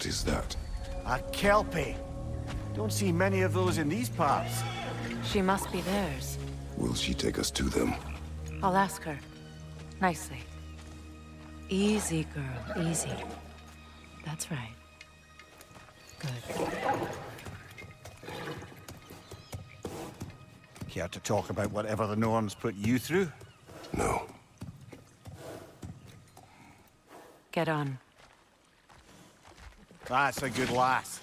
What is that? A kelpie. Don't see many of those in these parts. She must be theirs. Will she take us to them? I'll ask her. Nicely. Easy, girl. Easy. That's right. Good. Care to talk about whatever the Norns put you through? No. Get on. That's a good lass.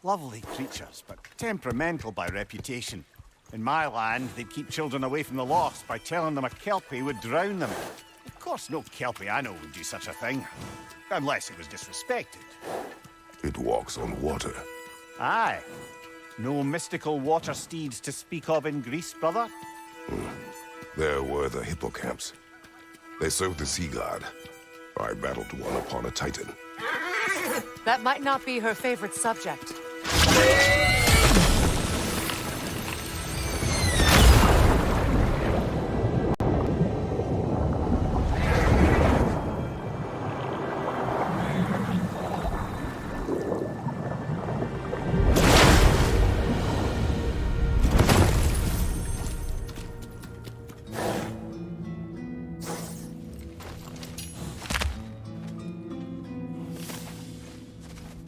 Lovely creatures, but temperamental by reputation. In my land, they'd keep children away from the lost by telling them a kelpie would drown them. Of course, no kelpie I know would do such a thing. Unless it was disrespected. It walks on water. Aye. No mystical water steeds to speak of in Greece, brother? There were the hippocamps. They served the sea god. I battled one upon a titan. That might not be her favorite subject.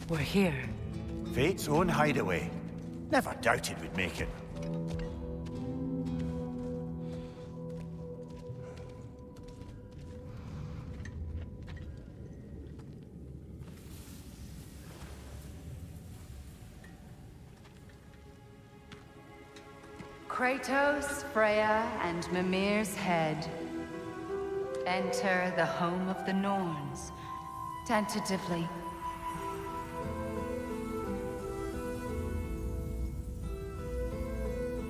We're here. Fate's own hideaway. Never doubted we'd make it. Kratos, Freya, and Mimir's head. Enter the home of the Norns. Tentatively.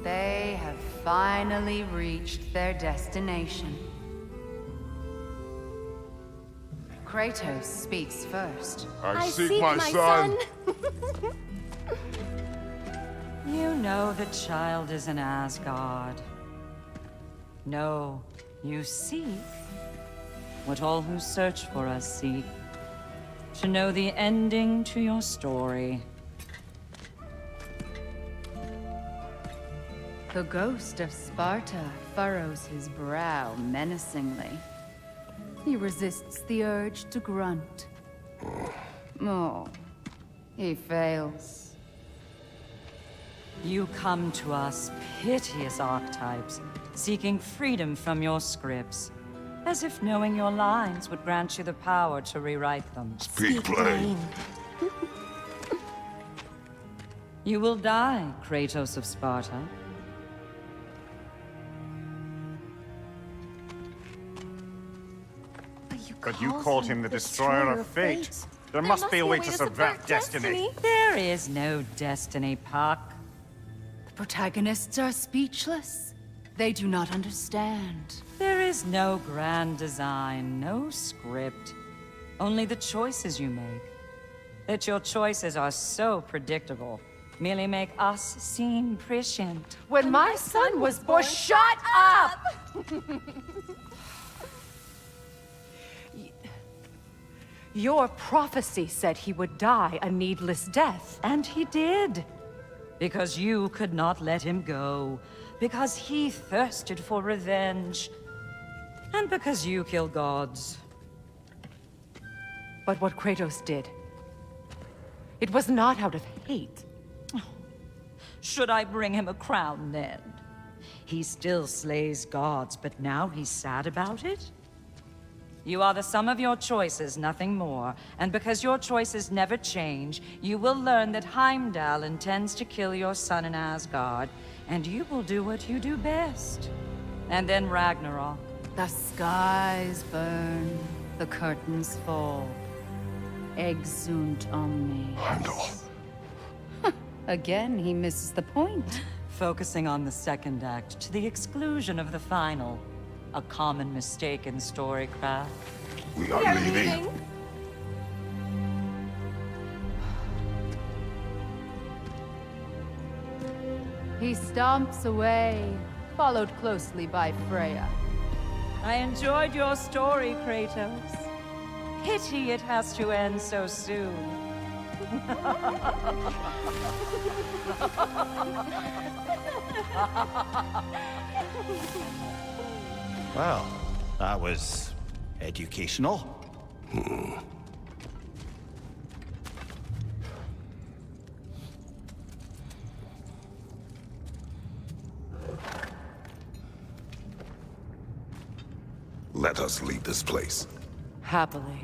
They have finally reached their destination. Kratos speaks first. I seek my son. You know the child is in Asgard. No, you seek what all who search for us seek. To know the ending to your story. The ghost of Sparta furrows his brow menacingly. He resists the urge to grunt. Oh, he fails. You come to us, piteous archetypes, seeking freedom from your scripts. As if knowing your lines would grant you the power to rewrite them. Speak plain. You will die, Kratos of Sparta. But you called him the Destroyer of Fate. There must be a way to subvert destiny. There is no destiny, Puck. The protagonists are speechless. They do not understand. There is no grand design, no script. Only the choices you make. That your choices are so predictable, merely make us seem prescient. When my son was born, shut up! Your prophecy said he would die a needless death. And he did. Because you could not let him go. Because he thirsted for revenge. And because you kill gods. But what Kratos did, it was not out of hate. Should I bring him a crown then? He still slays gods, but now he's sad about it? You are the sum of your choices, nothing more. And because your choices never change, you will learn that Heimdall intends to kill your son in Asgard, and you will do what you do best. And then Ragnarok. The skies burn, the curtains fall. Exunt omnes. Heimdall. Again, he misses the point. Focusing on the second act to the exclusion of the final. A common mistake in storycraft. We are leaving. He stomps away, followed closely by Freya. I enjoyed your story, Kratos. Pity it has to end so soon. Well, that was educational. Let us leave this place. Happily.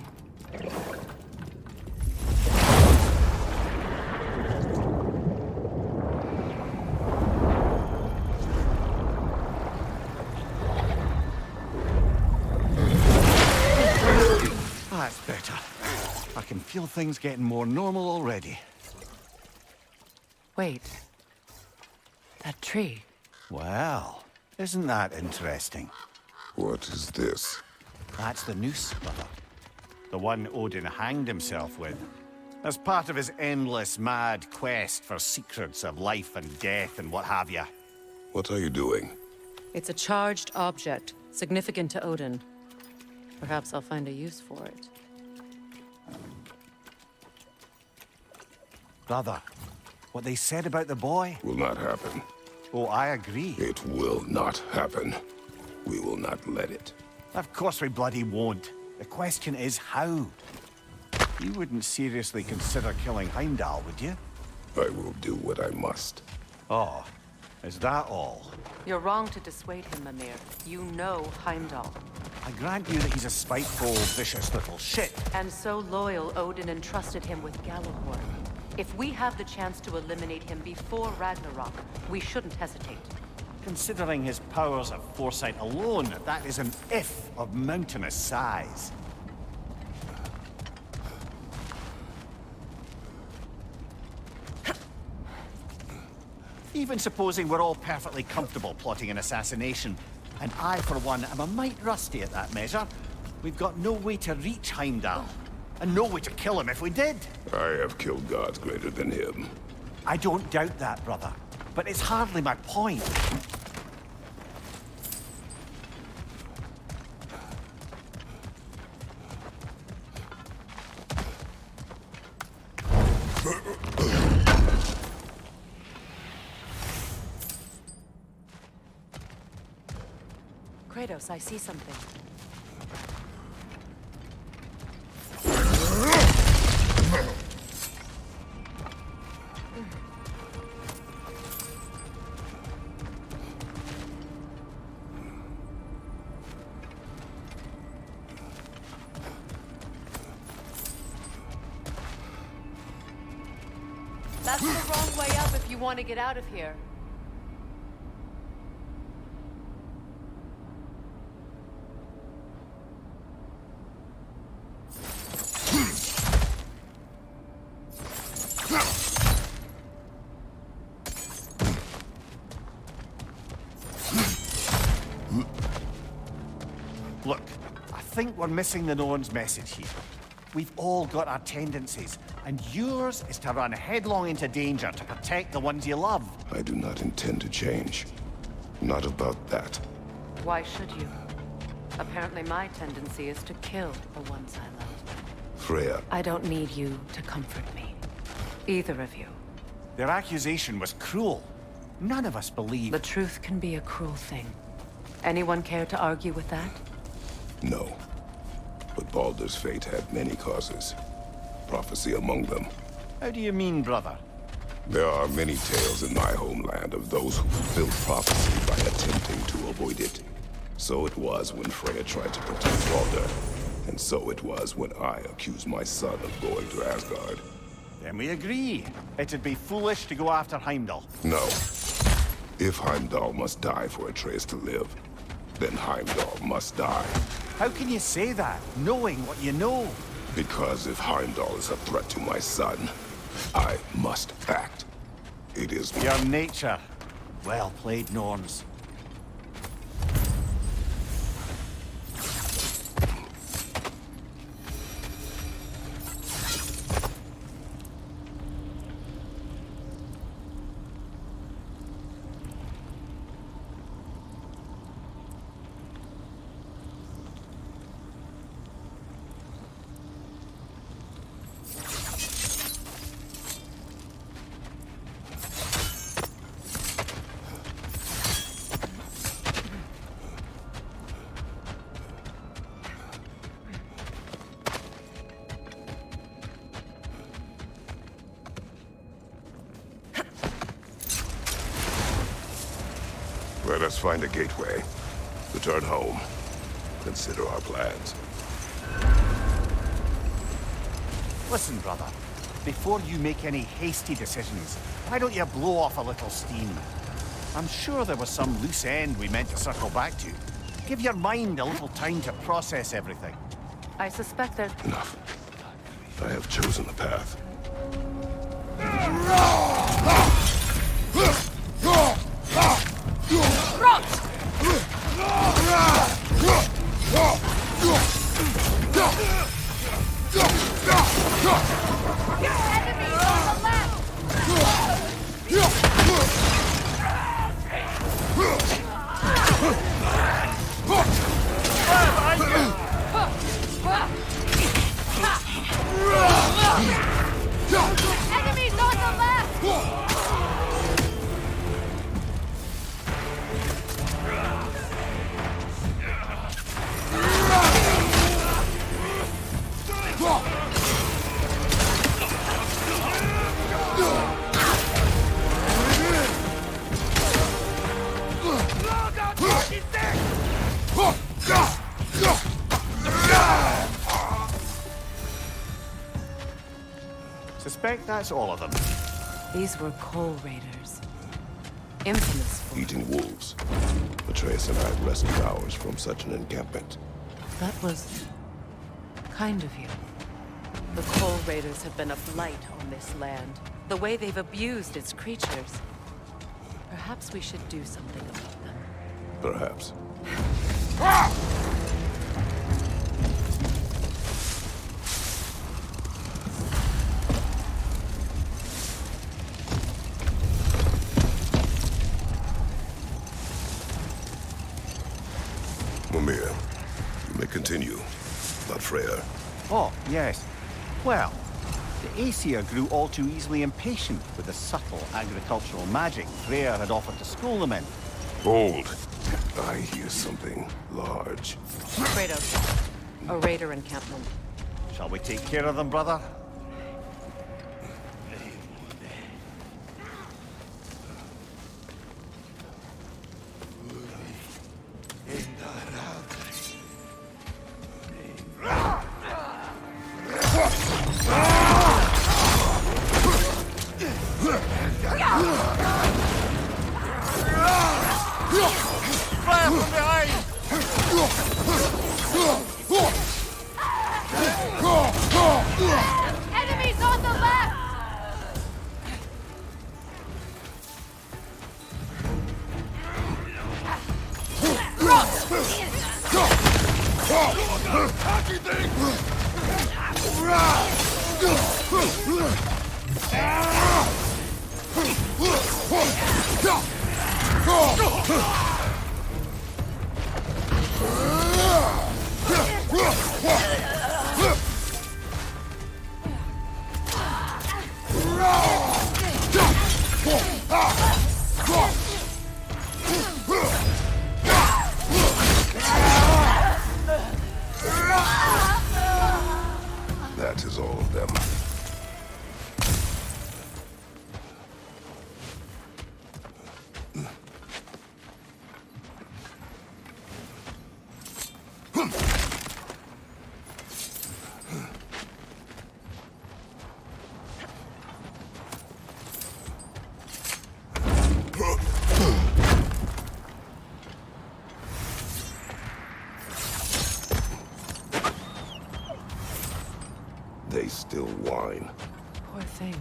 That's better. I can feel things getting more normal already. Wait. That tree. Well, isn't that interesting? What is this? That's the noose, brother. The one Odin hanged himself with. As part of his endless, mad quest for secrets of life and death and what have you. What are you doing? It's a charged object, significant to Odin. Perhaps I'll find a use for it. Brother, what they said about the boy? Will not happen. Oh, I agree. It will not happen. We will not let it. Of course we bloody won't. The question is how? You wouldn't seriously consider killing Heimdall, would you? I will do what I must. Oh, is that all? You're wrong to dissuade him, Mimir. You know Heimdall. I grant you that he's a spiteful, vicious little shit. And so loyal, Odin entrusted him with Gjallarhorn. If we have the chance to eliminate him before Ragnarok, we shouldn't hesitate. Considering his powers of foresight alone, that is an if of mountainous size. Even supposing we're all perfectly comfortable plotting an assassination, and I, for one, am a mite rusty at that measure, we've got no way to reach Heimdall, and no way to kill him if we did. I have killed gods greater than him. I don't doubt that, brother, but it's hardly my point. Kratos, I see something. That's the wrong way up if you want to get out of here. Look, I think we're missing the Norn's message here. We've all got our tendencies, and yours is to run headlong into danger to protect the ones you love. I do not intend to change. Not about that. Why should you? Apparently my tendency is to kill the ones I love. Freya, I don't need you to comfort me. Either of you. Their accusation was cruel. None of us believe. The truth can be a cruel thing. Anyone care to argue with that? no. But Baldur's fate had many causes. Prophecy among them. How do you mean, brother? There are many tales in my homeland of those who fulfilled prophecy by attempting to avoid it. So it was when Freya tried to protect Baldur. And so it was when I accused my son of going to Asgard. Then we agree. It'd be foolish to go after Heimdall. No. If Heimdall must die for Atreus to live, then Heimdall must die. How can you say that, knowing what you know? Because if Heimdall is a threat to my son, I must act. It is Your nature. Well played, Norns. us find a gateway. Return home. Consider our plans. Listen, brother. Before you make any hasty decisions, why don't you blow off a little steam? I'm sure there was some loose end we meant to circle back to. Give your mind a little time to process everything. I suspect that... Enough. I have chosen a path. Enemies on the left! Suspect that's all of them. These were Coal Raiders. Infamous for... Eating wolves. Atreus and I rescued ours from such an encampment. That was... kind of you. The Coal Raiders have been a blight on this land. The way they've abused its creatures. Perhaps we should do something about them. Perhaps. Mimir, you may continue. Not Freya. Oh, yes. Well, the Aesir grew all too easily impatient with the subtle agricultural magic Freya had offered to school them in. Hold. I hear something large. Kratos, a raider encampment. Shall we take care of them, brother? Fire from behind! Enemies on the left! That is all of them. They still whine. Poor things.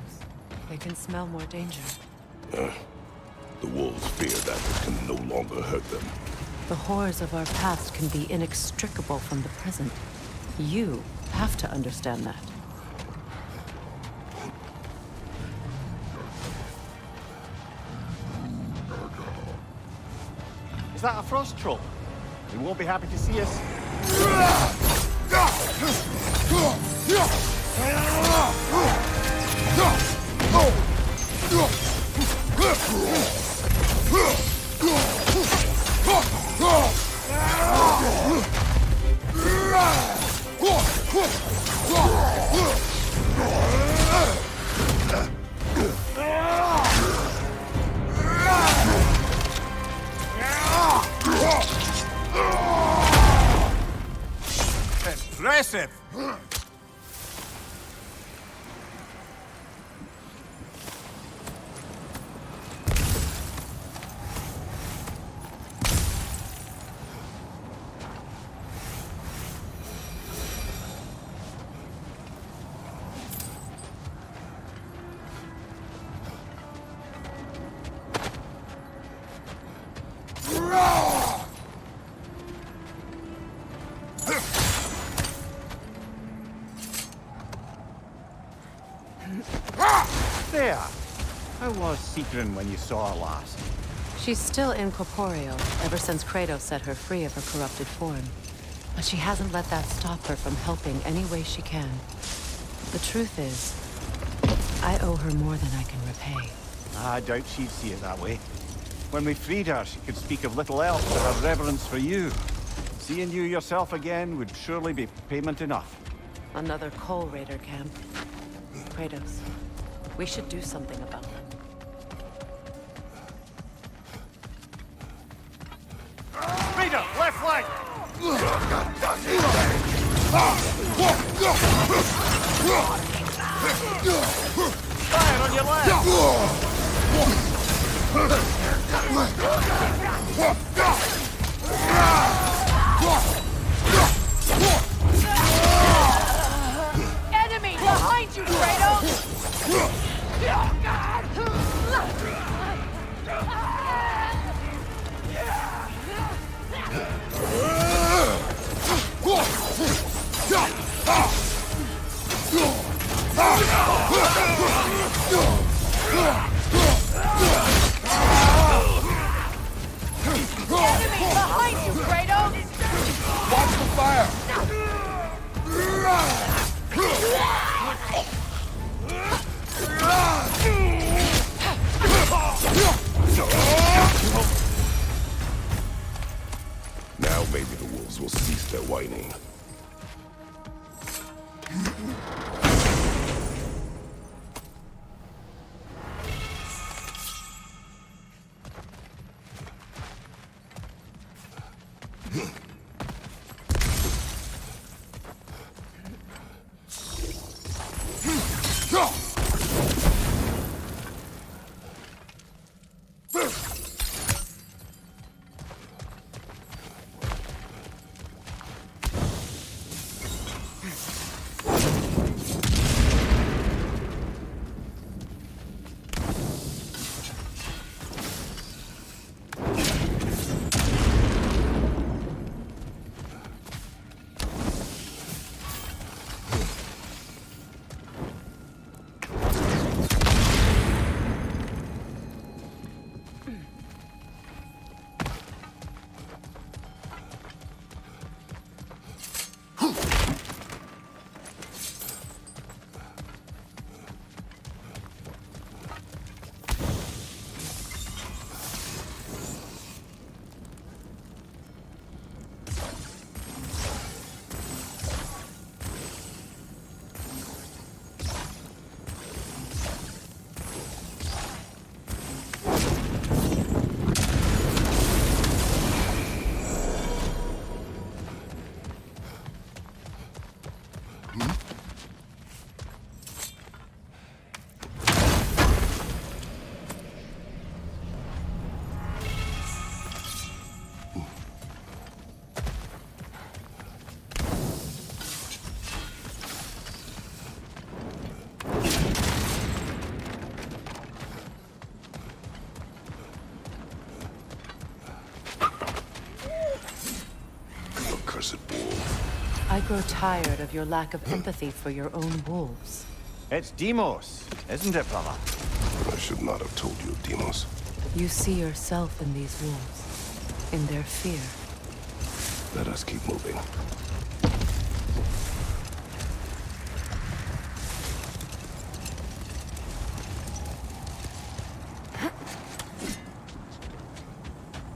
They can smell more danger. The wolves fear that it can no longer hurt them. The horrors of our past can be inextricable from the present. You have to understand that. Is that a frost troll? He won't be happy to see us. explosive! There! How was Sigrun when you saw her last? She's still incorporeal, ever since Kratos set her free of her corrupted form. But she hasn't let that stop her from helping any way she can. The truth is, I owe her more than I can repay. I doubt she'd see it that way. When we freed her, she could speak of little else but her reverence for you. Seeing you yourself again would surely be payment enough. Another Coal Raider camp. Kratos, we should do something about them. Raider, left flank! Fire on your left! Enemy behind you, Kratos! Enemy behind you, Kratos! Watch the fire! Now maybe the wolves will cease their whining. I grow tired of your lack of empathy for your own wolves. It's Deimos, isn't it, brother? I should not have told you of Deimos. You see yourself in these wolves, in their fear. Let us keep moving.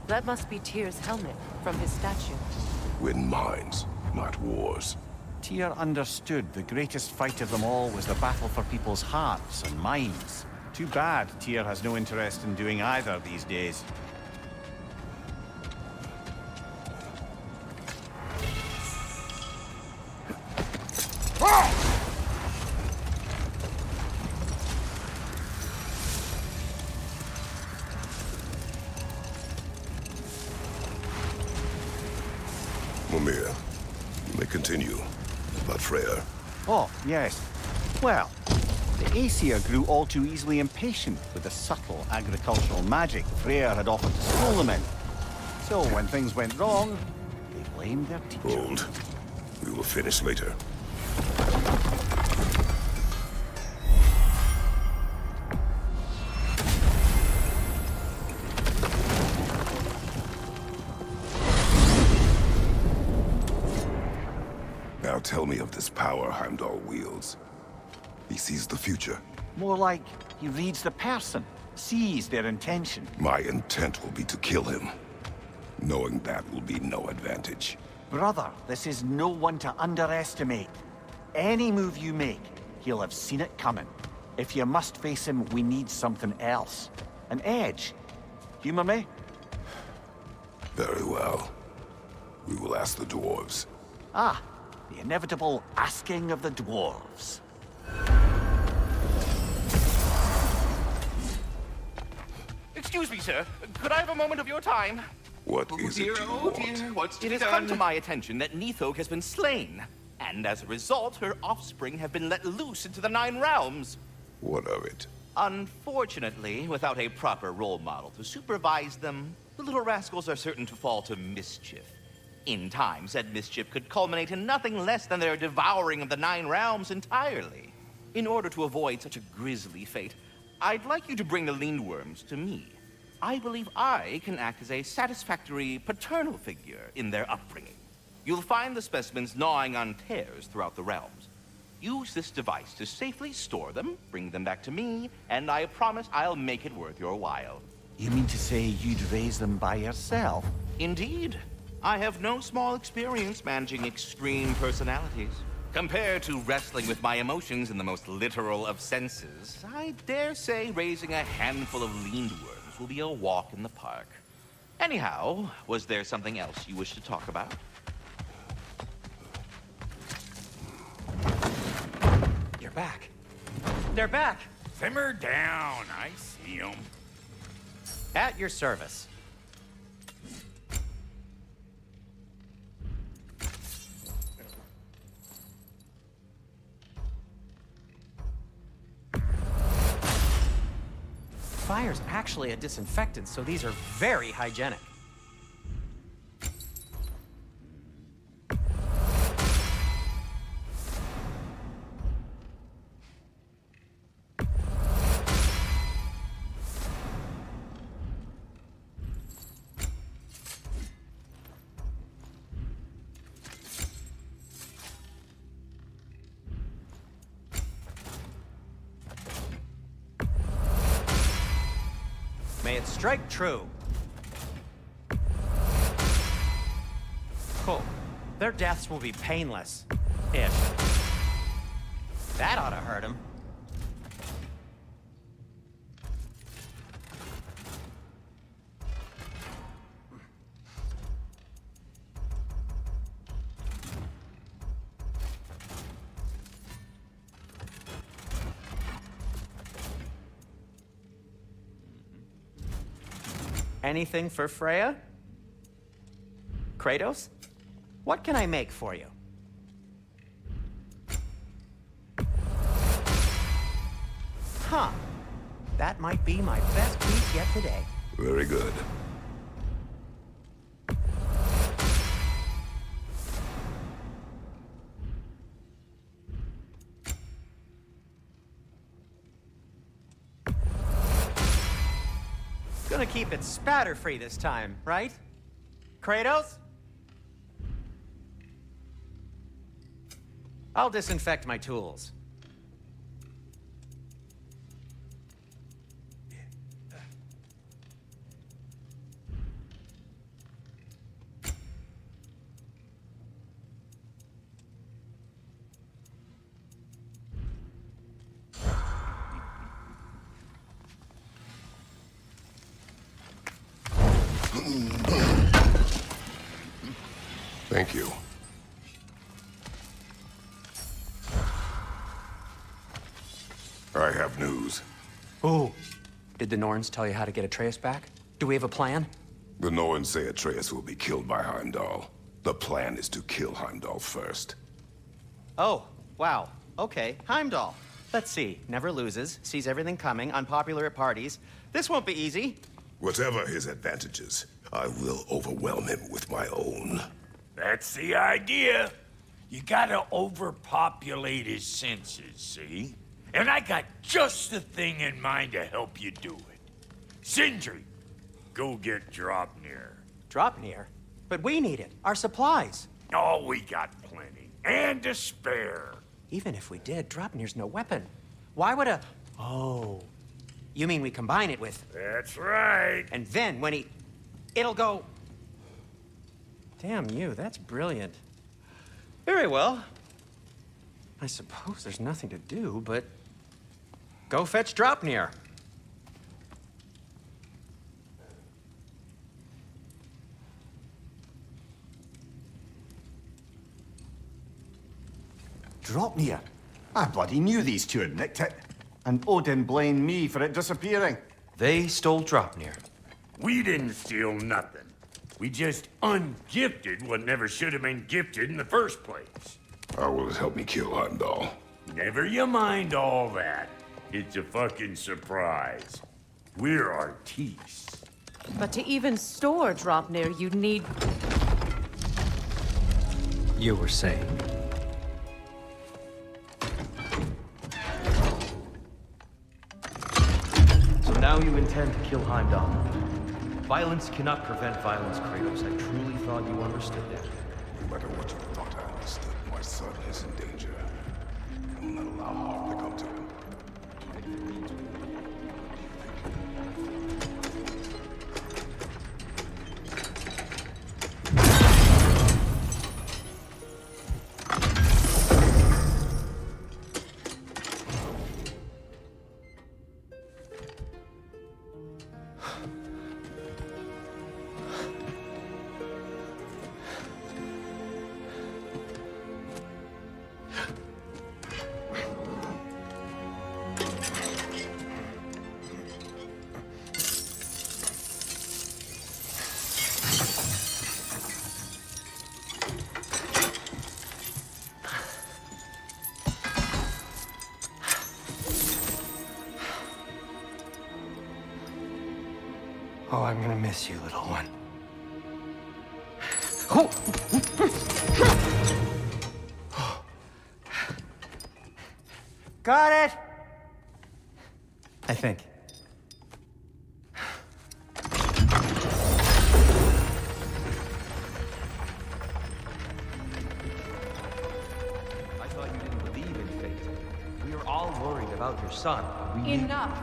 That must be Tyr's helmet from his statue. Win minds, not wars. Tyr understood the greatest fight of them all was the battle for people's hearts and minds. Too bad Tyr has no interest in doing either these days. Mimir, you may continue. But Freya, Oh, yes. Well, the Aesir grew all too easily impatient with the subtle agricultural magic Freyr had offered to school them in. So when things went wrong, they blamed their teacher. hold. We will finish later. Now tell me of this power Heimdall wields. He sees the future. More like he reads the person, sees their intention. My intent will be to kill him. Knowing that will be no advantage. Brother, this is no one to underestimate. Any move you make, he'll have seen it coming. If you must face him, we need something else. An edge. Humor me? Very well. We will ask the dwarves. Ah, the inevitable asking of the dwarves. Excuse me, sir. Could I have a moment of your time? What is it you want? What's to be done? It has come to my attention that Nithog has been slain, and as a result, her offspring have been let loose into the Nine Realms. What of it? Unfortunately, without a proper role model to supervise them, the little rascals are certain to fall to mischief. In time, said mischief could culminate in nothing less than their devouring of the Nine Realms entirely. In order to avoid such a grisly fate, I'd like you to bring the Lindworms to me. I believe I can act as a satisfactory paternal figure in their upbringing. You'll find the specimens gnawing on tears throughout the realms. Use this device to safely store them, bring them back to me, and I promise I'll make it worth your while. You mean to say you'd raise them by yourself? Indeed. I have no small experience managing extreme personalities. Compared to wrestling with my emotions in the most literal of senses, I dare say raising a handful of Lindworms will be a walk in the park. Anyhow, was there something else you wish to talk about? You're back. They're back. Simmer down. I see him. At your service. Fire's actually a disinfectant, so these are very hygienic. May it strike true. Cool. Their deaths will be painless. Ish. That ought to hurt him. Anything for Freya? Kratos? What can I make for you? Huh. That might be my best piece yet today. Very good. Gonna keep it spatter-free this time, right? Kratos? I'll disinfect my tools. Thank you. I have news. Ooh. Did the Norns tell you how to get Atreus back? Do we have a plan? The Norns say Atreus will be killed by Heimdall. The plan is to kill Heimdall first. Oh, wow. Okay, Heimdall. Let's see. Never loses, sees everything coming, unpopular at parties. This won't be easy. Whatever his advantages, I will overwhelm him with my own. That's the idea. You gotta overpopulate his senses, see? And I got just the thing in mind to help you do it. Sindri, go get Draupnir. Draupnir? But we need it. Our supplies. Oh, we got plenty. And to spare. Even if we did, Draupnir's no weapon. Why would a... Oh. You mean we combine it with... That's right. And then when he... It'll go... Damn you, that's brilliant. Very well. I suppose there's nothing to do, but... Go fetch Draupnir. Draupnir? I bloody knew these two had nicked it. And Odin blamed me for it disappearing. They stole Draupnir. We didn't steal nothing. We just ungifted what never should have been gifted in the first place. How will it help me kill Heimdall? Never you mind all that. It's a fucking surprise. We're artistes. But to even store Draupnir, you'd need... You were saying. So now you intend to kill Heimdall. Violence cannot prevent violence, Kratos. I truly thought you understood that. No matter what you thought I understood, my son is in danger. I will not allow harm to come to him. Oh, I'm gonna miss you, little one. Got it! I think. I thought you didn't believe in fate. We were all worried about your son. Enough!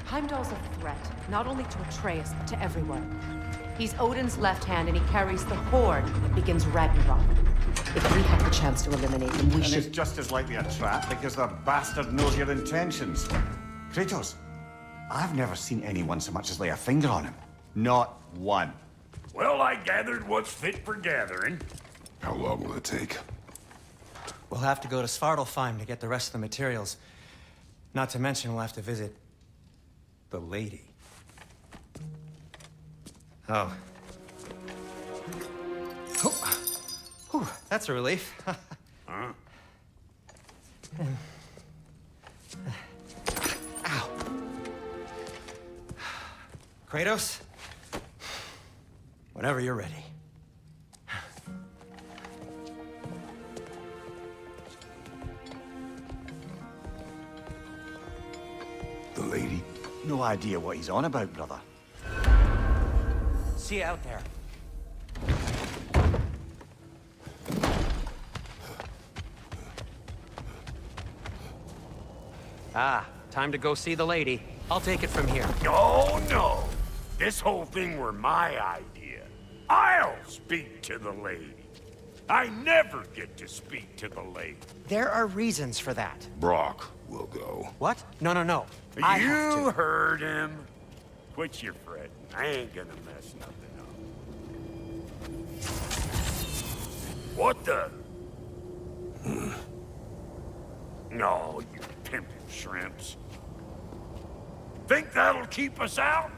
Heimdall's a threat, not only to Atreus, but to everyone. He's Odin's left hand, and he carries the Horde that begins Ragnarok. If we have the chance to eliminate him, we And should... it's just as likely a trap because the bastard knows your intentions. Kratos, I've never seen anyone so much as lay a finger on him. Not one. Well, I gathered what's fit for gathering. How long will it take? We'll have to go to Svartalfheim to get the rest of the materials. Not to mention we'll have to visit... the lady. Oh. Whew, that's a relief. Huh? Ow. Kratos? Whenever you're ready. The lady? No idea what he's on about, brother. See you out there. Ah, time to go see the lady. I'll take it from here. Oh, no. This whole thing were my idea. I'll speak to the lady. I never get to speak to the lady. There are reasons for that. Brock will go. What? No, no, no. I have You to. heard him. Quit your fretting. I ain't gonna mess nothing up. What the? No, you pimping shrimps. Think that'll keep us out?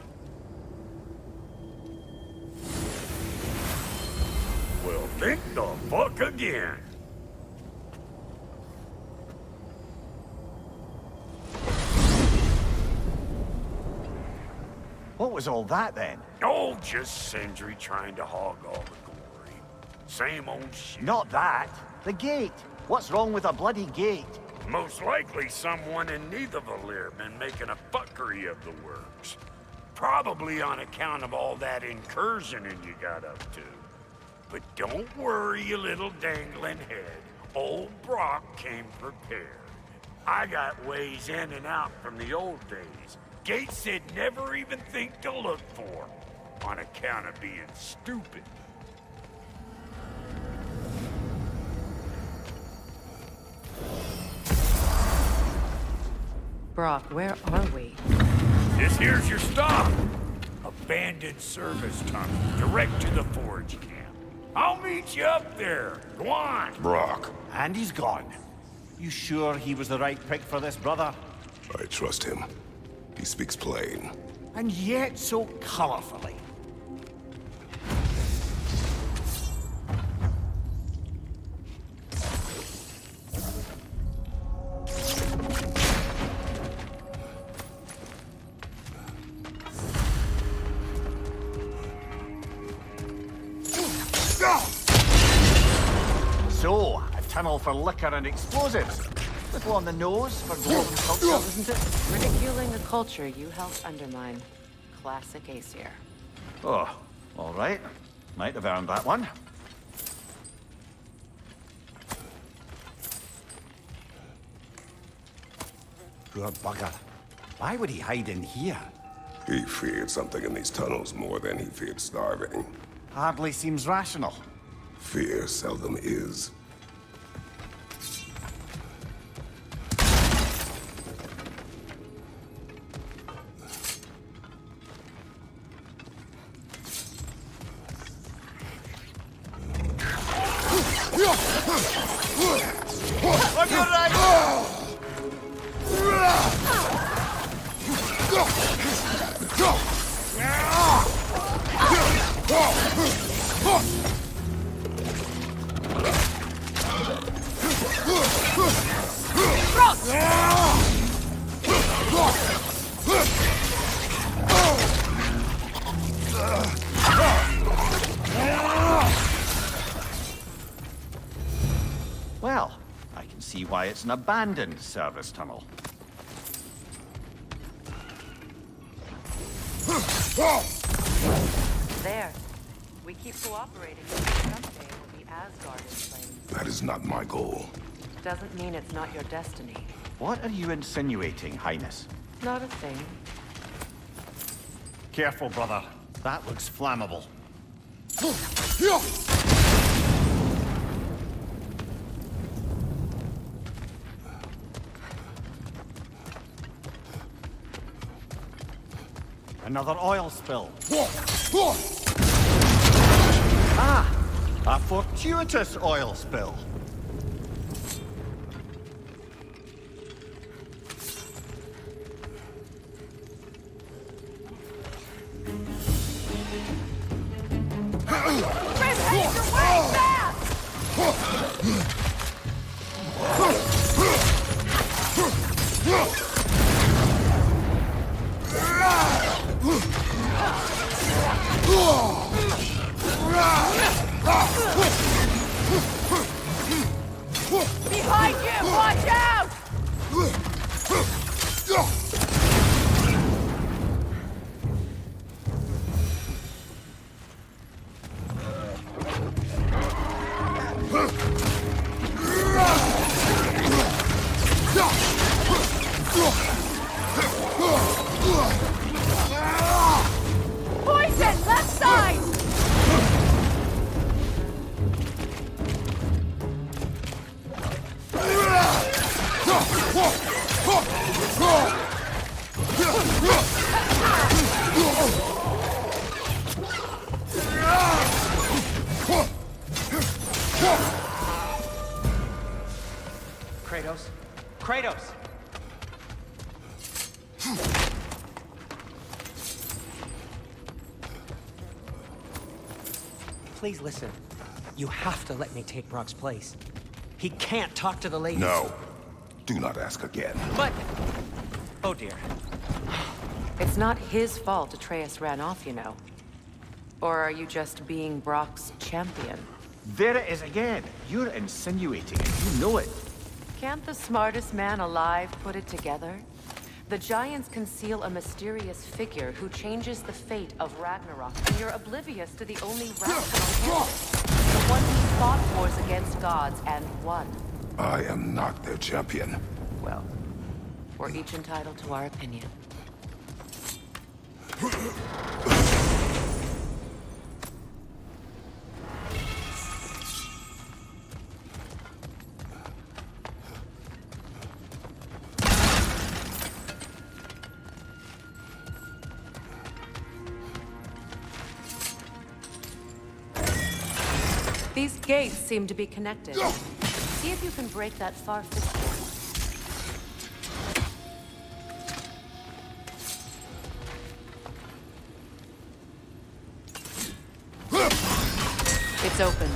Think the fuck again. What was all that then? Oh, just Sindri trying to hog all the glory. Same old shit. Not that. The gate. What's wrong with a bloody gate? Most likely someone in Nidavellir been making a fuckery of the works. Probably on account of all that incursioning you got up to. But don't worry, you little dangling head. Old Brock came prepared. I got ways in and out from the old days. Gates they'd never even think to look for, on account of being stupid. Brock, where are we? This here's your stop. Abandoned service tunnel, direct to the forge camp. I'll meet you up there. Go on. Brock, And he's gone. You sure he was the right pick for this, brother? I trust him. He speaks plain. And yet so colorfully. So, a tunnel for liquor and explosives. Little on the nose for Dwarven culture, isn't it? Ridiculing a culture you helped undermine. Classic Aesir. Oh, all right. Might have earned that one. Poor bugger. Why would he hide in here? He feared something in these tunnels more than he feared starving. Hardly seems rational. Fear seldom is. Well, I can see why it's an abandoned service tunnel. There. We keep cooperating, and someday it will be Asgard in flames. That is not my goal. Doesn't mean it's not your destiny. What are you insinuating, Highness? Not a thing. Careful, brother. That looks flammable. Another oil spill. Ah! A fortuitous oil spill. Behind you! Watch out! Poison! Left side! Kratos? Kratos! Please listen. You have to let me take Brock's place. He can't talk to the ladies. No. Do not ask again. But... Oh dear. It's not his fault Atreus ran off, you know. Or are you just being Brock's champion? There it is again. You're insinuating it. You know it. Can't the smartest man alive put it together? The Giants conceal a mysterious figure who changes the fate of Ragnarok, and you're oblivious to the only rational candidate. The one who fought wars against gods and won. I am not their champion. Well, we're each entitled to our opinion. These gates seem to be connected. See if you can break that far fixture. It's open.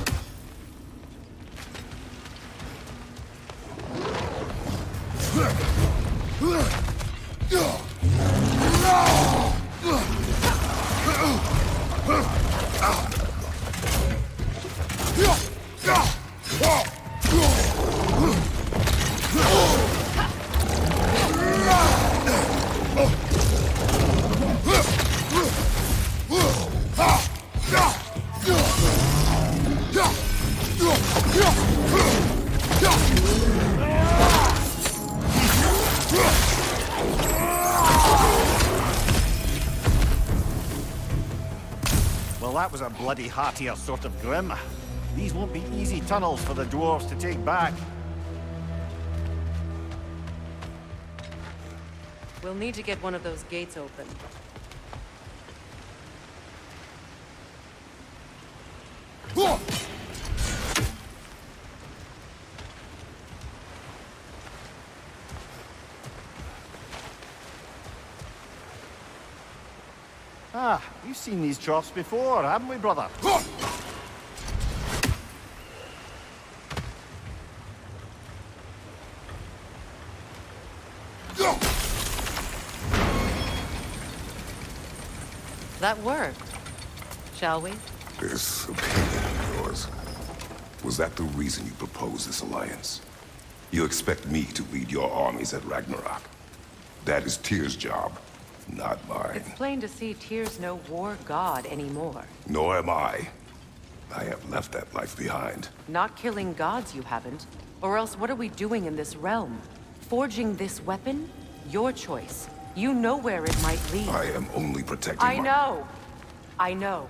Well, that was a bloody heartier sort of grim. These won't be easy tunnels for the dwarves to take back. We'll need to get one of those gates open. Ah, we've seen these troughs before, haven't we, brother? That worked. Shall we? This opinion of yours, was that the reason you proposed this alliance? You expect me to lead your armies at Ragnarok? That is Tyr's job, not mine. It's plain to see Tyr's no war god anymore. Nor am I. I have left that life behind. Not killing gods, you haven't. Or else what are we doing in this realm? Forging this weapon? Your choice. You know where it might lead. I am only protecting I know. I know.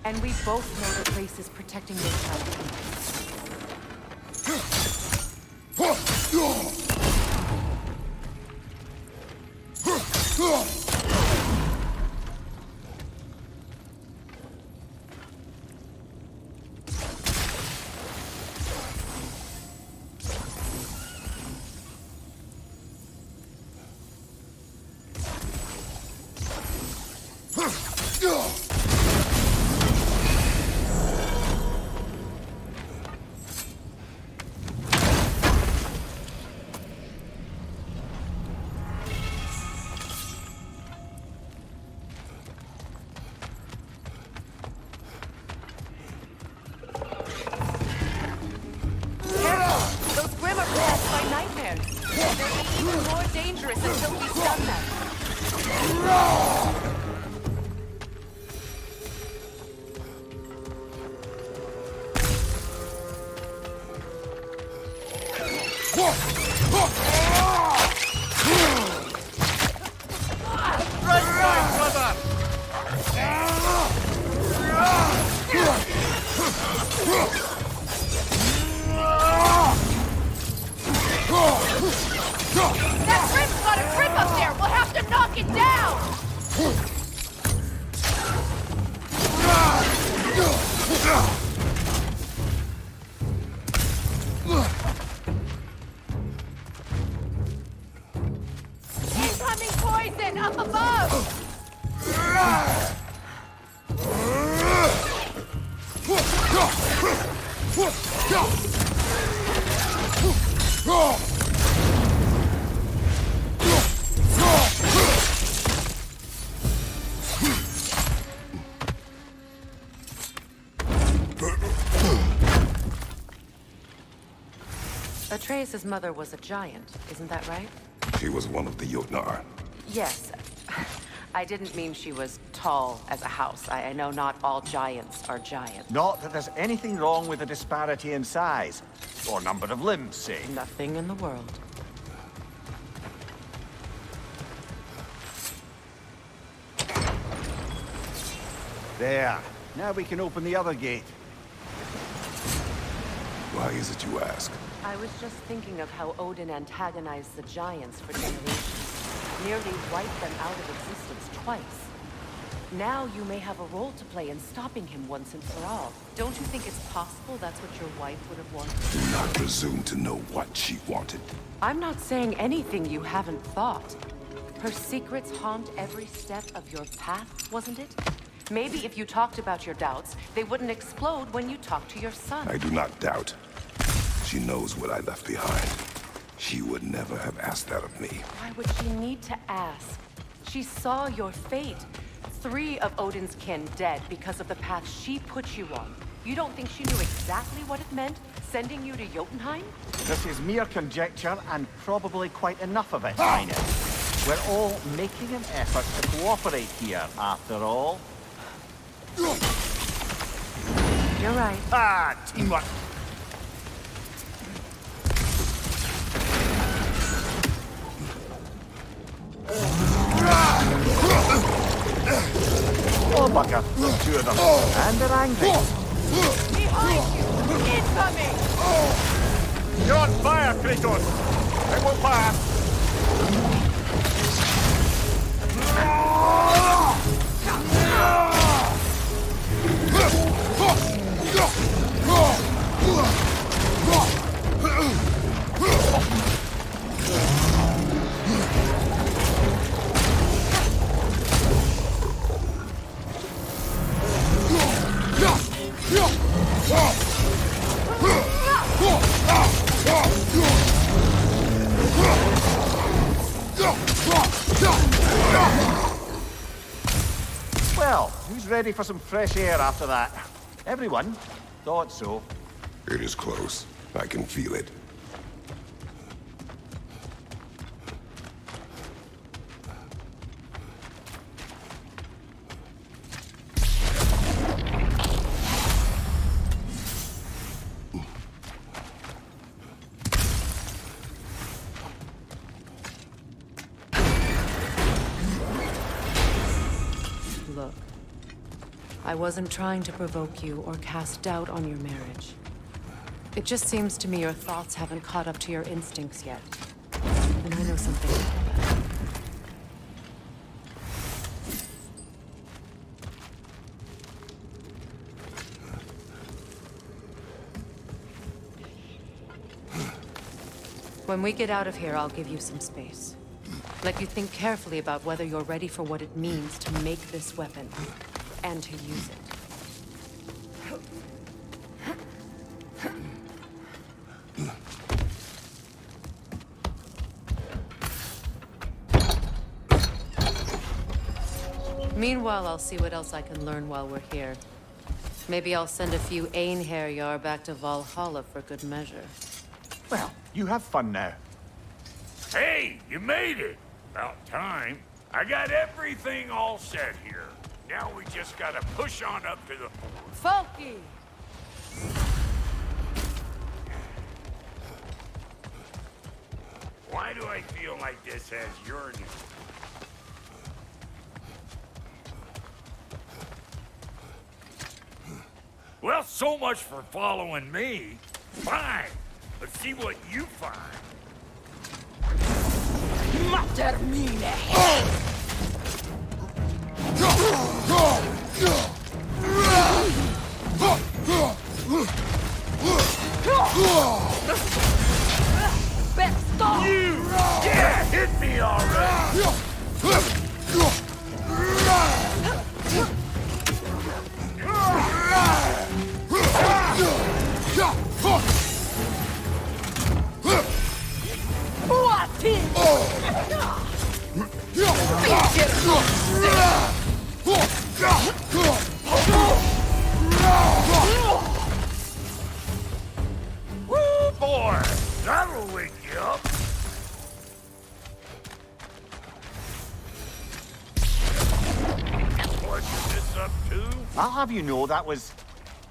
And we both know the place is protecting this child. Even more dangerous until he's done that. That rip's got a grip up there! We'll have to knock it down! Incoming poison up above! Atreus' mother was a giant, isn't that right? She was one of the Jotnar. Yes. I didn't mean she was tall as a house. I know not all giants are giants. Not that there's anything wrong with the disparity in size, or number of limbs, say. Nothing in the world. There. Now we can open the other gate. Why is it you ask? I was just thinking of how Odin antagonized the giants for generations. Nearly wiped them out of existence twice. Now you may have a role to play in stopping him once and for all. Don't you think it's possible that's what your wife would have wanted? Do not presume to know what she wanted. I'm not saying anything you haven't thought. Her secrets haunt every step of your path, wasn't it? Maybe if you talked about your doubts, they wouldn't explode when you talked to your son. I do not doubt. She knows what I left behind. She would never have asked that of me. Why would she need to ask? She saw your fate. 3 of Odin's kin dead because of the path she put you on. You don't think she knew exactly what it meant, sending you to Jotunheim? This is mere conjecture, and probably quite enough of it, Highness. We're all making an effort to cooperate here, after all. You're right. Ah, teamwork. Oh, bugger. There's 2 of them. And they're angry. Behind you! Incoming! You're on fire, Kratos! It won't pass! Well, who's ready for some fresh air after that? Everyone? Thought so. It is close. I can feel it. Look, I wasn't trying to provoke you or cast doubt on your marriage. It just seems to me your thoughts haven't caught up to your instincts yet. And I know something about that. When we get out of here, I'll give you some space. Let you think carefully about whether you're ready for what it means to make this weapon, and to use it. Meanwhile, I'll see what else I can learn while we're here. Maybe I'll send a few Einherjar back to Valhalla for good measure. Well, you have fun now. Hey, you made it! About time. I got everything all set here. Now we just gotta push on up to the fort. Folky! Why do I feel like this has your name? Well, so much for following me. Fine. Let's see what you find. Mater mine! Besto! You! Yeah, hit me already! Woo, boy! That'll wake you up. Pludging this up too? I'll have you know that was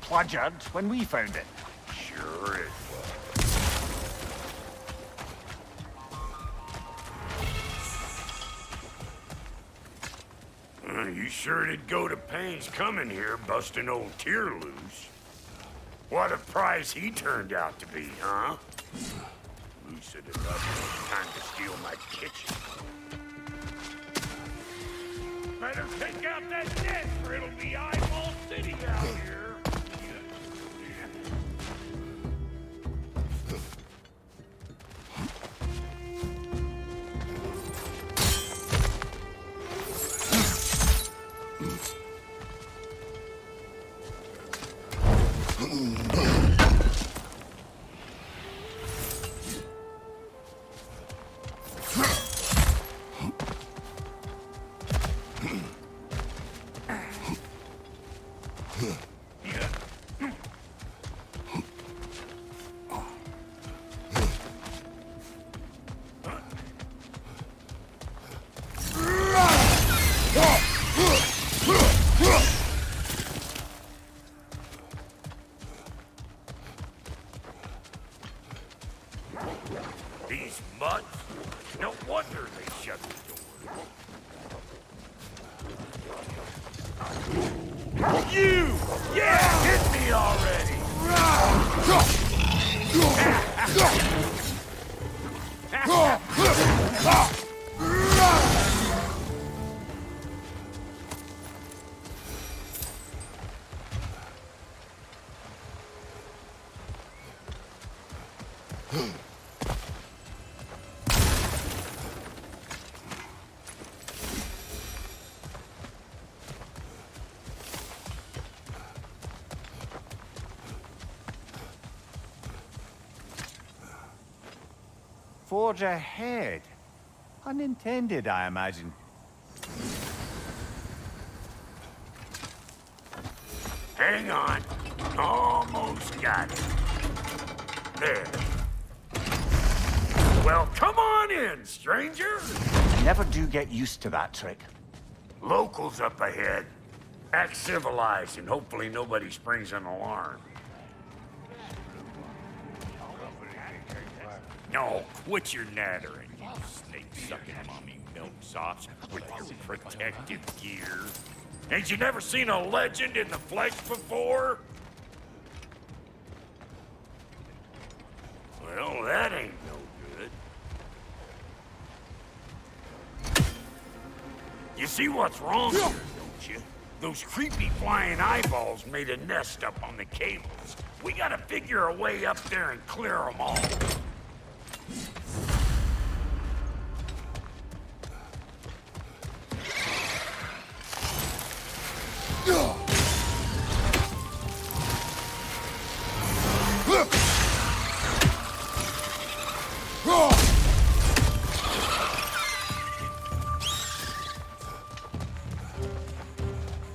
pludgered when we found it. Sure it was. You sure did go to pains coming here, busting old Tyr loose. What a prize he turned out to be, huh? Lucid enough, time to steal my kitchen. Better take out that desk, or it'll be Eyeball City out here. These mutts? No wonder they shut the door. You! Yeah, hit me already! Forge ahead. Unintended, I imagine. Hang on. Almost got it. There. Well, come on in, stranger. Never do get used to that trick. Locals up ahead. Act civilized and hopefully nobody springs an alarm. No, quit your nattering, you snake-sucking mommy milksops with your protective gear. Ain't you never seen a legend in the flesh before? Well, that ain't no good. You see what's wrong here, don't you? Those creepy flying eyeballs made a nest up on the cables. We gotta figure a way up there and clear them all.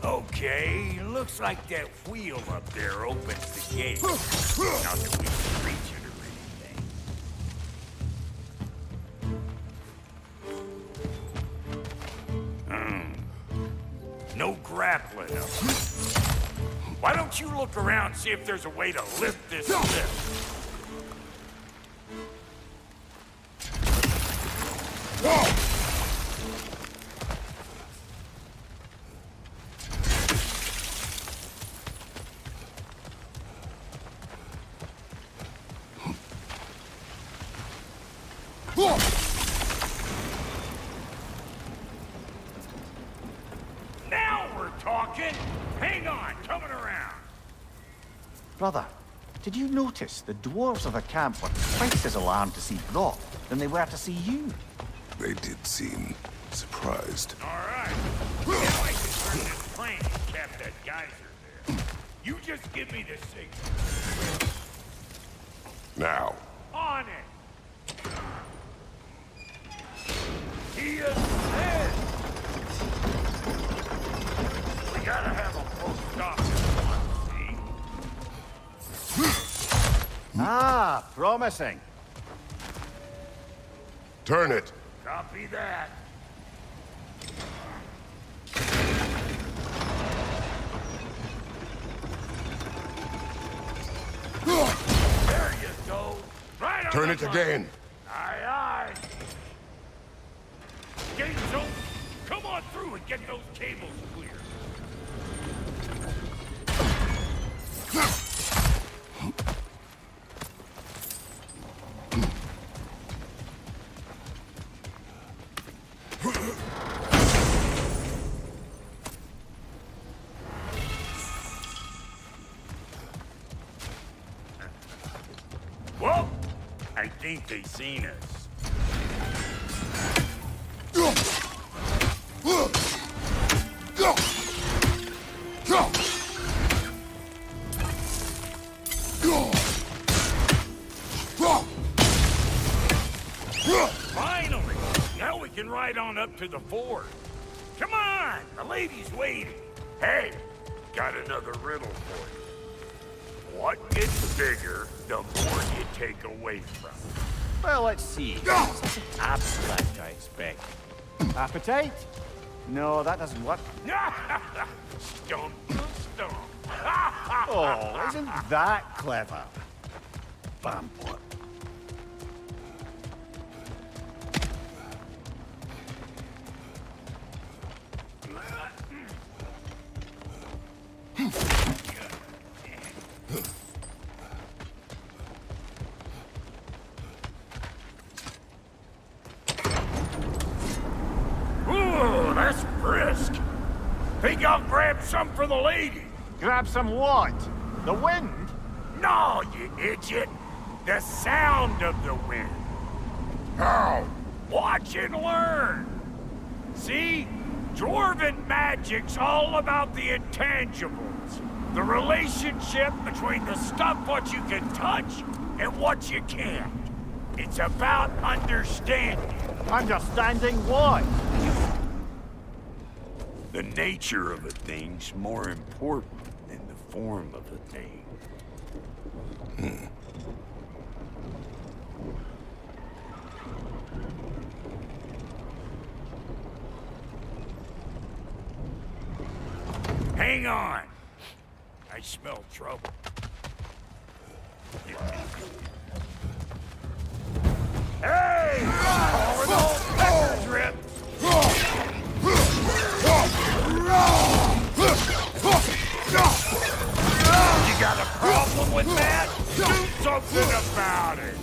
Okay, looks like that wheel up there opens the gate. Not that we can reach it or anything. No grappling up. Why don't you look around and see if there's a way to lift this lift? Now we're talking. Hang on, coming around. Brother, did you notice the dwarves of the camp were twice as alarmed to see Brock than they were to see you? They did seem surprised. All right. Now I can turn this plane and cap that geyser there. You just give me the signal. Now, On it. He is dead. Gotta have a full stop in one, see? Ah, promising. Turn it. Copy that. There you go. Right on Turn the it line. again. Aye, aye. Gates open. Come on through and get those cables clear. Whoa! I think they seen us. Finally! Now we can ride on up to the fort. Come on! The lady's waiting. Hey, got another riddle for you. What gets bigger the more you take away from it? Well, let's see. Abstract, I expect. Appetite? No, that doesn't work. Stump to stump. Oh, isn't that clever? Vampire. Ooh, that's brisk. Think I'll grab some for the lady? Grab some what? The wind? No, you idiot. The sound of the wind. How? Watch and learn. See? Dwarven magic's all about the intangibles. The relationship between the stuff what you can touch and what you can't. It's about understanding. Understanding what? The nature of a thing's more important than the form of a thing. Hang on. I smell trouble. Hey! Calling all pecker drip! You got a problem with that? Do something about it!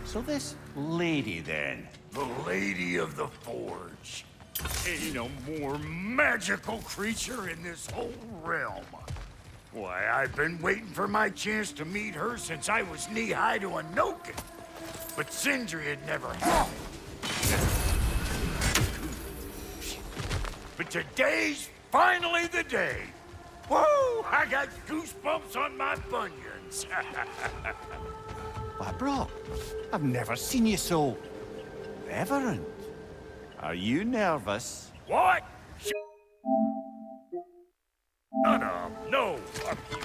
So this lady, then? The Lady of the Forge. Ain't no more magical creature in this whole realm. Why, I've been waiting for my chance to meet her since I was knee-high to a Noken. But Sindri had never happened. But today's finally the day. Whoa! I got goosebumps on my bunions. Why, bro, I've never seen you so reverent. Are you nervous? What? Shut up. No, fuck you.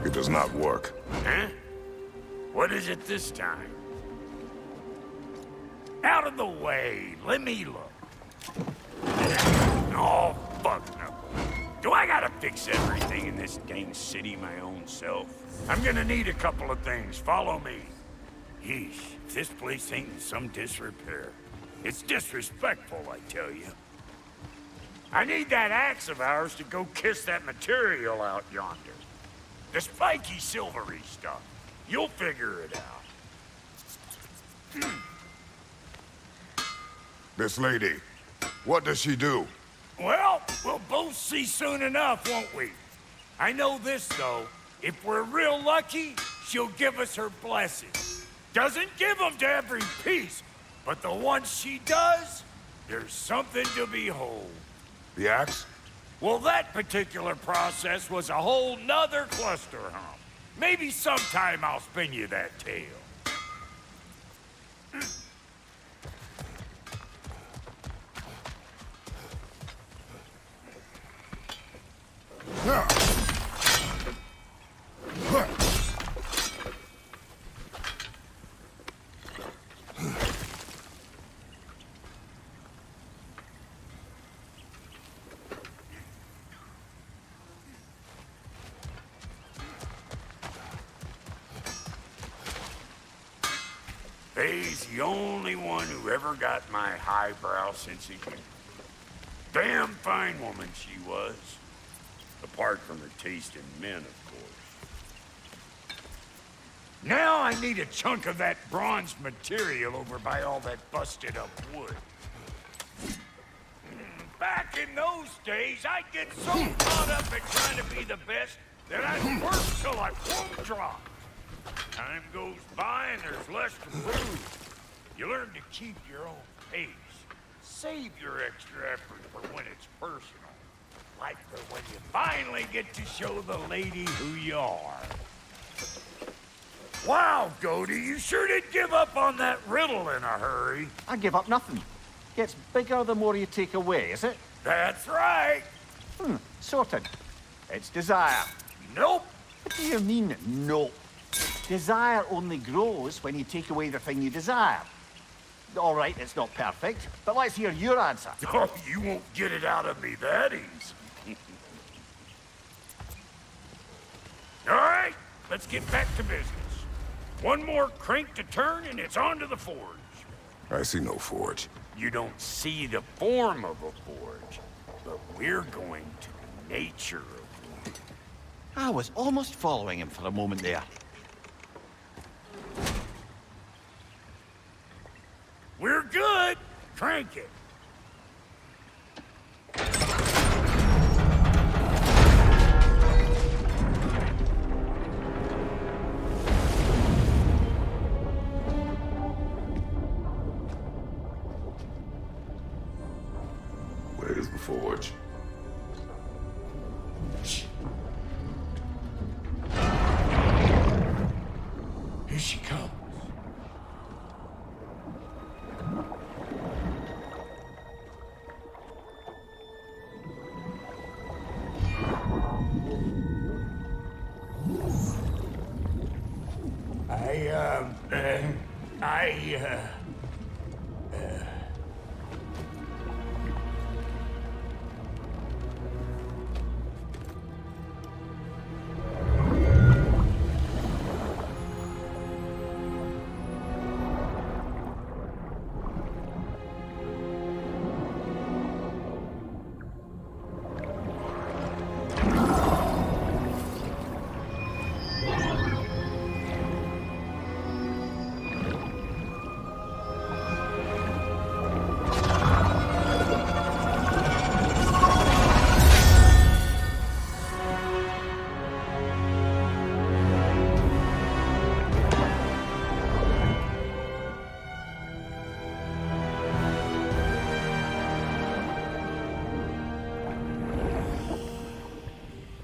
It does not work. Huh? What is it this time? Out of the way. Let me look. Oh, fuck no. Do I gotta fix everything in this dang city my own self? I'm gonna need a couple of things. Follow me. Yeesh, if this place ain't in some disrepair. It's disrespectful, I tell you. I need that axe of ours to go kiss that material out yonder. The spiky, silvery stuff. You'll figure it out. This lady, what does she do? Well, we'll both see soon enough, won't we? I know this, though. If we're real lucky, she'll give us her blessing. Doesn't give them to every piece, but the ones she does, there's something to behold. The axe? Well, that particular process was a whole nother cluster hump. Maybe sometime I'll spin you that tale. Faye's the only one who ever got my highbrow sense of humor. Damn fine woman she was. Apart from her taste in men, of course. Now I need a chunk of that bronze material over by all that busted up wood. Back in those days, I'd get so caught up in trying to be the best that I'd work till I plumb dropped. Time goes by and there's less to prove. You learn to keep your own pace. Save your extra effort for when it's personal. Like for when you finally get to show the lady who you are. Wow, Goldie, you sure did give up on that riddle in a hurry. I give up nothing. Gets bigger the more you take away, is it? That's right. Sorted. It's desire. Nope. What do you mean, no? Desire only grows when you take away the thing you desire. All right, it's not perfect, but let's hear your answer. Oh, you won't get it out of me that easy. All right, let's get back to business. One more crank to turn and it's on to the forge. I see no forge. You don't see the form of a forge, but we're going to the nature of one. I was almost following him for a moment there. We're good. Crank it. Where's the forge? Here she comes.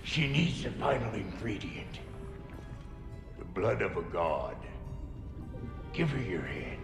She needs the final ingredient. The blood of a god. Give her your hand.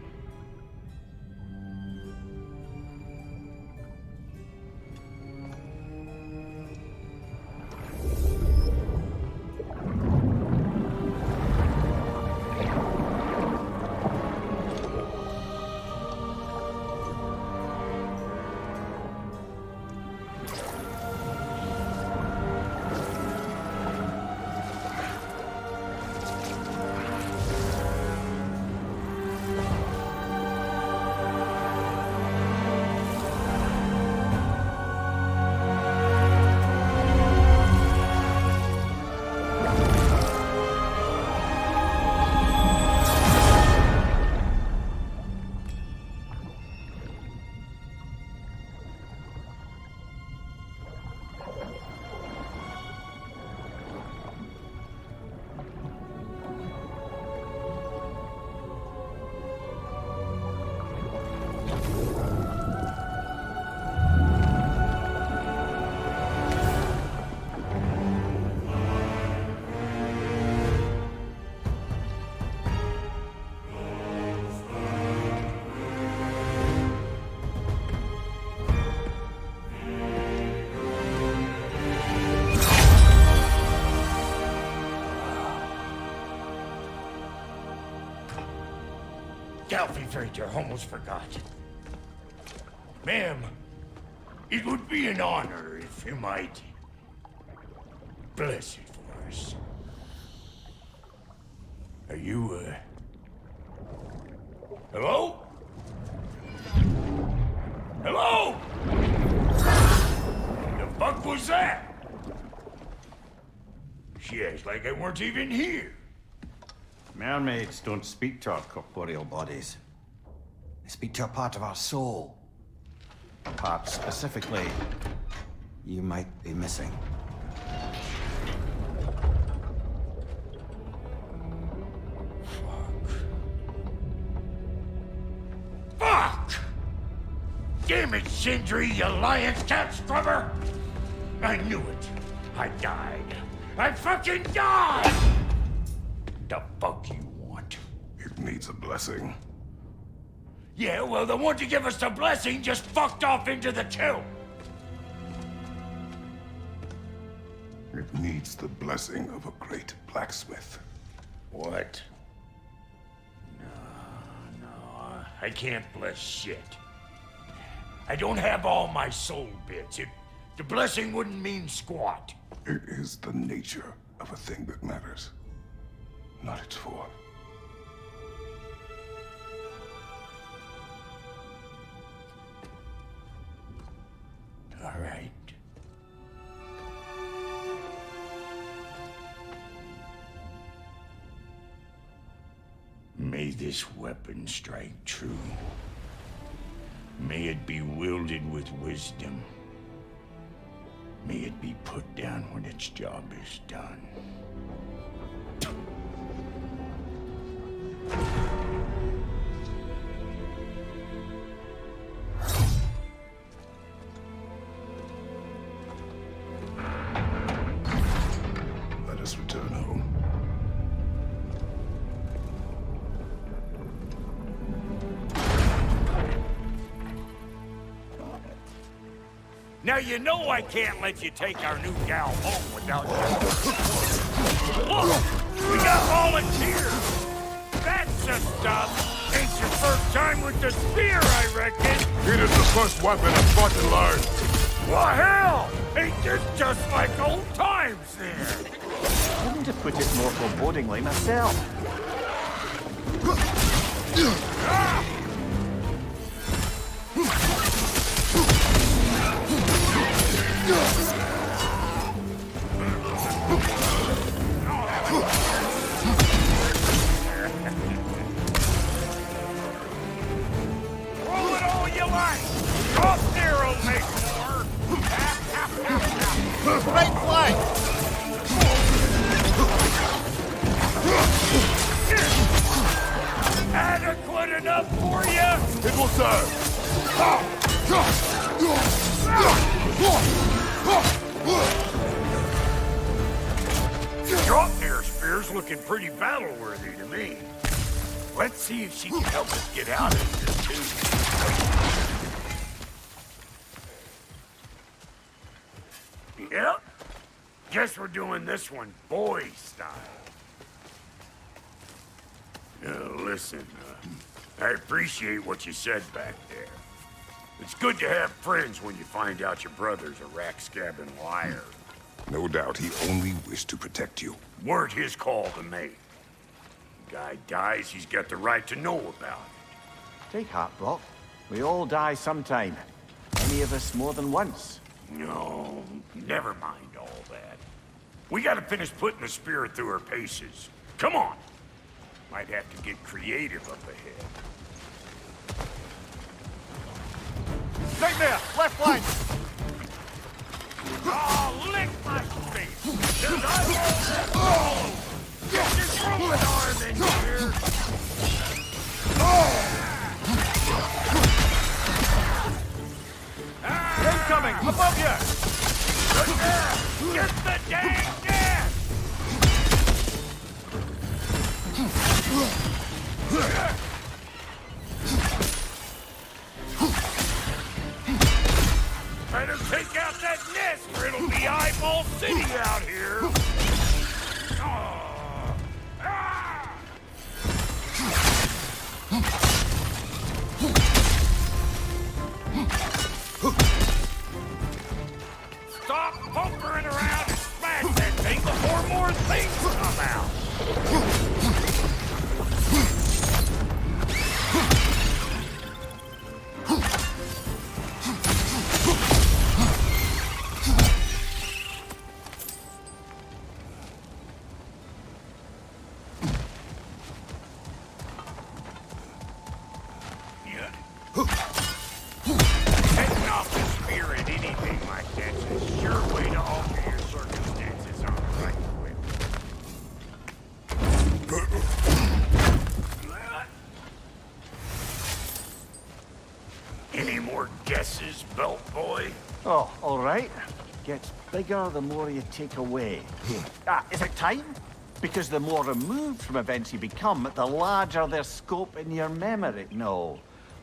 Alfie Frater, almost forgot. Ma'am, it would be an honor if you might bless it for us. Are you, Hello? Hello? The fuck was that? She acts like I weren't even here. Mermaids don't speak to our corporeal bodies. They speak to a part of our soul. A part specifically you might be missing. Fuck! Damn it, Sindri, you lion cat scrubber! I knew it. I died. I fucking died! The fuck you want? It needs a blessing. Yeah, well, the one to give us the blessing just fucked off into the tomb. It needs the blessing of a great blacksmith. What? No, I can't bless shit. I don't have all my soul bits. The blessing wouldn't mean squat. It is the nature of a thing that matters, not its form. All right. May this weapon strike true. May it be wielded with wisdom. May it be put down when its job is done. Let us return home. Now you know I can't let you take our new gal home without you. Look! We got volunteers! That's the stuff! Ain't your first time with the spear, I reckon! It is the first weapon I've fought and learned. Well, hell! Ain't this just like old times then? I wouldn't have put it more forebodingly myself. Roll it all you like! Up there will make more! Right flank! Adequate enough for you? It will serve. Drop there, Spear's looking pretty battle-worthy to me. Let's see if she can help us get out of here, too. Yep. Guess we're doing this one boy style. Listen, I appreciate what you said back there. It's good to have friends when you find out your brother's a rack-scabbing liar. No doubt he only wished to protect you. Weren't his call to make. Guy dies, he's got the right to know about it. Take heart, Brock. We all die sometime. Any of us more than once. No, never mind all that. We gotta finish putting the spirit through her paces. Come on! Might have to get creative up ahead. Nightmare! Left flank! Oh, lick my face! 'Cause I won't! Get your grumping arm in here! Incoming! Above you! Get the dang gas! Better take out that nest or it'll be Eyeball City out here! Oh. Ah. Stop pumpering around and smash that thing before more things come out! Any more guesses, belt boy? Oh, all right. Gets bigger the more you take away. Is it time? Because the more removed from events you become, the larger their scope in your memory. No,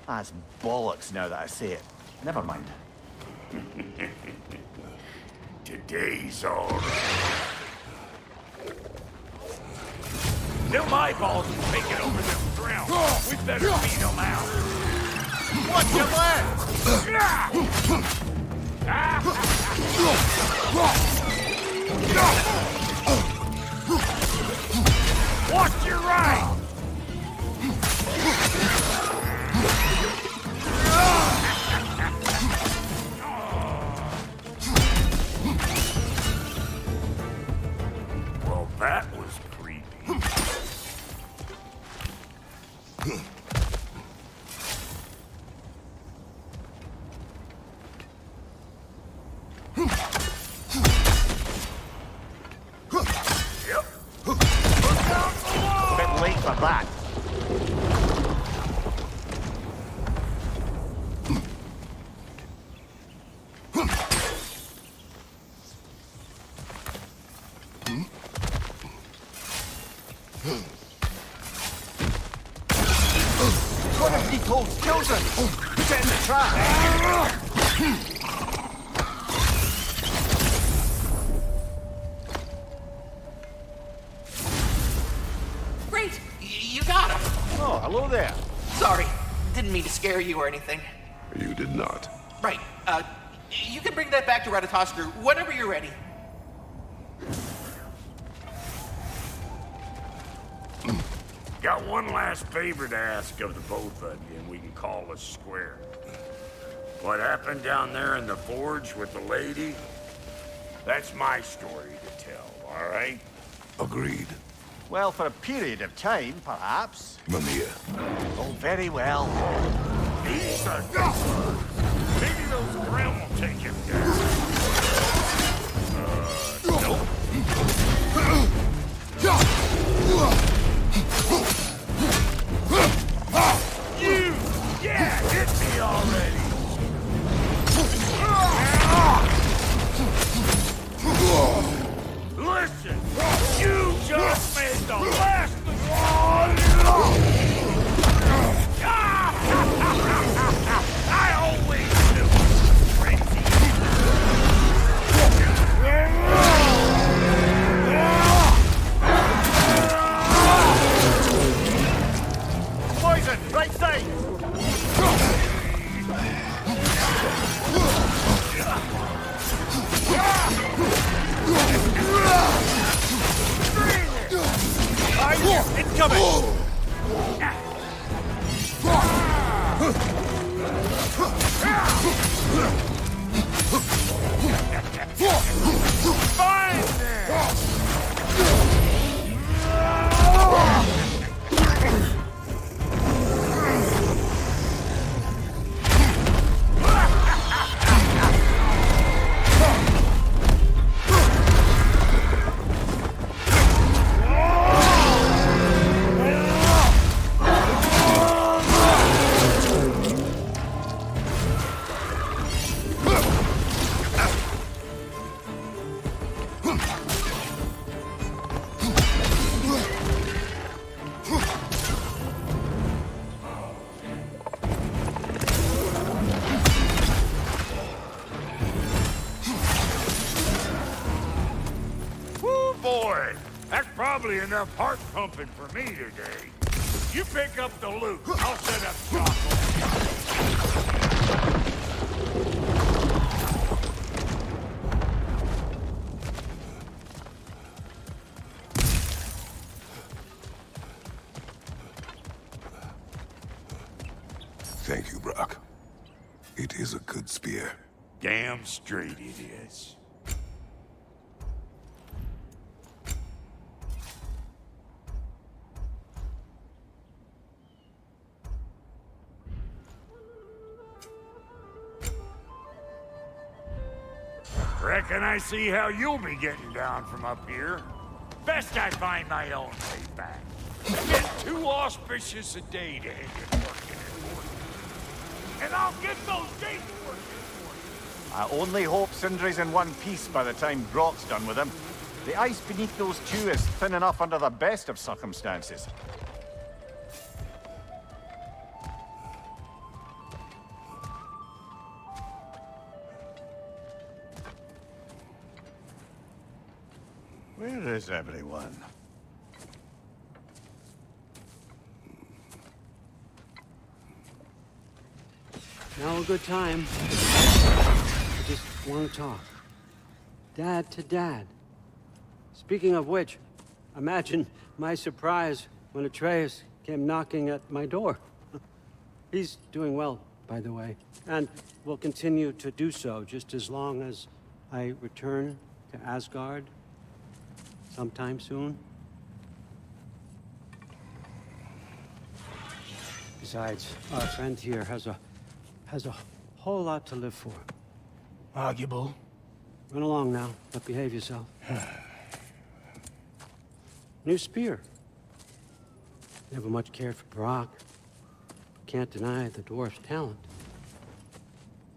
that's bollocks now that I say it. Never mind. Today's all right. Them eyeballs are taking over them ground. We better beat them out. Watch your left! Watch your right! Well, that was creepy. Yep. Bit late for that. One of Nicole's children! Put it in the trap! Great! You got him! Oh, hello there. Sorry, didn't mean to scare you or anything. You did not. Right, you can bring that back to Ratatoskr whenever you're ready. Got one last favor to ask of the both of you, and we can call us square. What happened down there in the forge with the lady? That's my story to tell, all right? Agreed. Well, for a period of time, perhaps. Mamiya. Oh, very well. He's a good one. Maybe those ground will take him down. Nope. You! Yeah, hit me already! Listen, you just made the last I always knew it was crazy. Poison, right side! Incoming! Fine there! Boy, that's probably enough heart pumping for me today. You pick up the loot. I'll set up shop. Thank you, Brock. It is a good spear. Damn straight it is. Reckon I see how you'll be getting down from up here. Best I find my own way back. It's been too auspicious a day to end it working. and I'll get those gates working for you. I only hope Sindri's in one piece by the time Brock's done with him. The ice beneath those two is thin enough under the best of circumstances. Where is everyone? Now a good time. I just want to talk. Dad to Dad. Speaking of which, imagine my surprise when Atreus came knocking at my door. He's doing well, by the way, and will continue to do so just as long as I return to Asgard sometime soon. Besides, our friend here has a whole lot to live for. Arguable. Run along now, but behave yourself. New spear. Never much cared for Brock. Can't deny the dwarf's talent.